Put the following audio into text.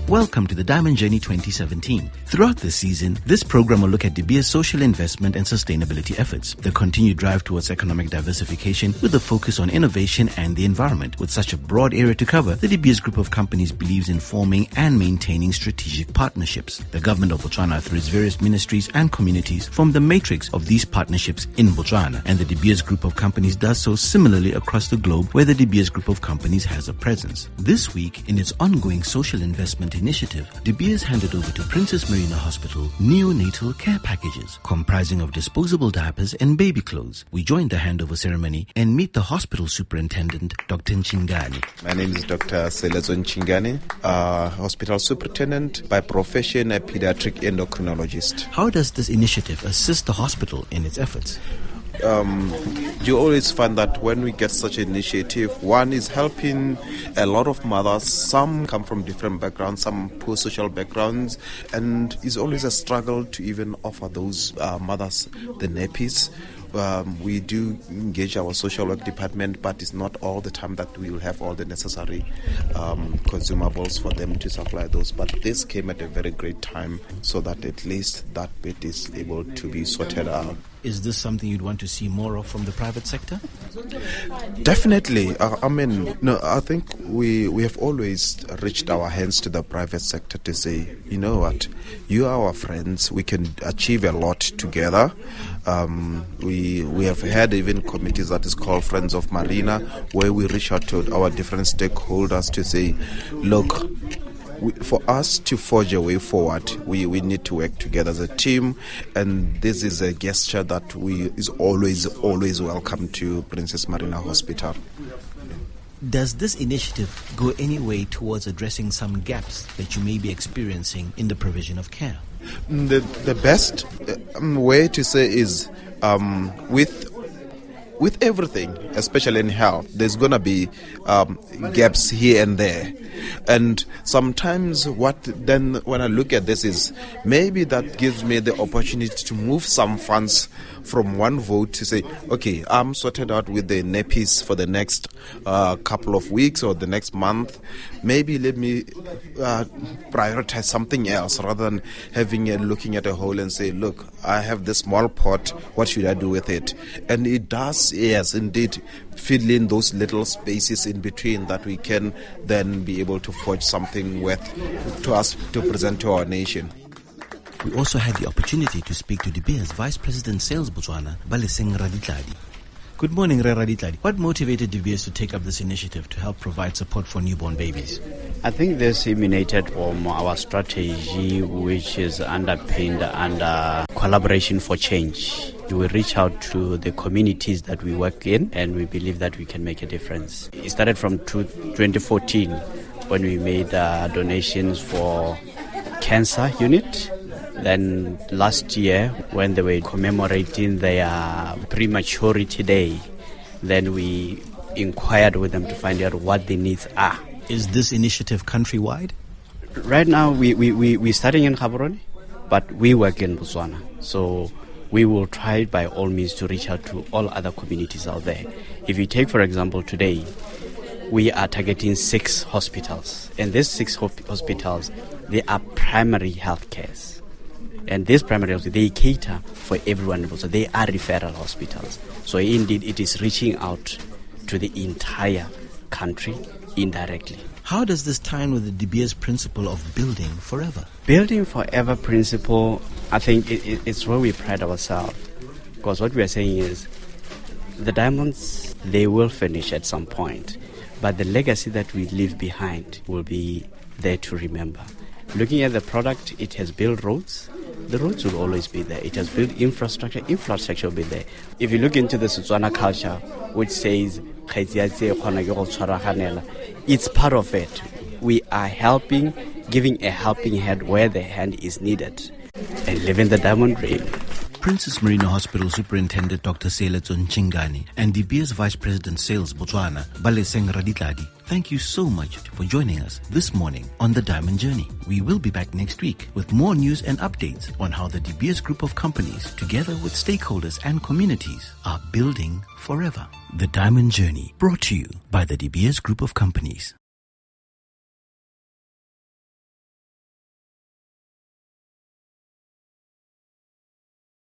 Welcome to the Diamond Journey 2017. Throughout this season, this program will look at De Beers' social investment and sustainability efforts, the continued drive towards economic diversification with a focus on innovation and the environment. With such a broad area to cover, the De Beers group of companies believes in forming and maintaining strategic partnerships. The government of Botswana, through its various ministries and communities, form the matrix of these partnerships in Botswana, and the De Beers group of companies does so similarly across the globe where the De Beers group of companies has a presence. This week, in its ongoing social investment initiative, De Beers handed over to Princess Marina Hospital neonatal care packages comprising of disposable diapers and baby clothes. We joined the handover ceremony and meet the hospital superintendent, Dr. Nchingani. My name is Dr. Selezo Nchingani, hospital superintendent, by profession a pediatric endocrinologist. How does this initiative assist the hospital in its efforts? You always find that when we get such an initiative, one is helping a lot of mothers. Some come from different backgrounds, some poor social backgrounds, and it's always a struggle to even offer those mothers the nappies. We do engage our social work department, but it's not all the time that we will have all the necessary consumables for them to supply those. But this came at a very great time so that at least that bit is able to be sorted out. Is this something you'd want to see more of from the private sector? Definitely. I think we have always reached our hands to the private sector to say, you know what, you are our friends, we can achieve a lot together. We have had even committees that is called Friends of Marina, where we reach out to our different stakeholders to say, look, for us to forge a way forward, we need to work together as a team, and this is a gesture that is always welcome to Princess Marina Hospital. Does this initiative go any way towards addressing some gaps that you may be experiencing in the provision of care? The best way to say is with everything, especially in health, there's going to be gaps here and there. And sometimes when I look at this is maybe that gives me the opportunity to move some funds from one vote to say, okay, I'm sorted out with the nappies for the next couple of weeks or the next month. Maybe let me prioritize something else rather than looking at a whole and say, look, I have this small pot, what should I do with it? And it does, yes, indeed, fill in those little spaces in between that we can then be able to forge something to us to present to our nation. We also had the opportunity to speak to De Beers Vice President Sales Botswana, Baleseng Raditladi. Good morning, Raditladi. What motivated De Beers to take up this initiative to help provide support for newborn babies? I think this emanated from our strategy, which is underpinned under collaboration for change. We reach out to the communities that we work in, and we believe that we can make a difference. It started from 2014 when we made donations for cancer unit. Then last year, when they were commemorating their prematurity day, then we inquired with them to find out what their needs are. Is this initiative countrywide? Right now, we're starting in Gaborone, but we work in Botswana. So we will try by all means to reach out to all other communities out there. If you take, for example, today, we are targeting 6 hospitals. And these 6 hospitals, they are primary health cares. And these primary hospitals, they cater for everyone. So they are referral hospitals. So indeed, it is reaching out to the entire country indirectly. How does this tie in with the De Beers principle of building forever? Building forever principle, I think it's where we pride ourselves. Because what we are saying is, the diamonds, they will finish at some point. But the legacy that we leave behind will be there to remember. Looking at the product, it has built roads. The roads will always be there. It has built infrastructure will be there. If you look into the Setswana culture, which says, it's part of it. We are helping, giving a helping hand where the hand is needed, and living the diamond dream. Princess Marina Hospital Superintendent Dr. Selezo Nchingani and De Beers Vice President Sales Botswana, Baleseng Raditladi, thank you so much for joining us this morning on The Diamond Journey. We will be back next week with more news and updates on how the De Beers group of companies, together with stakeholders and communities, are building forever. The Diamond Journey, brought to you by the De Beers group of companies.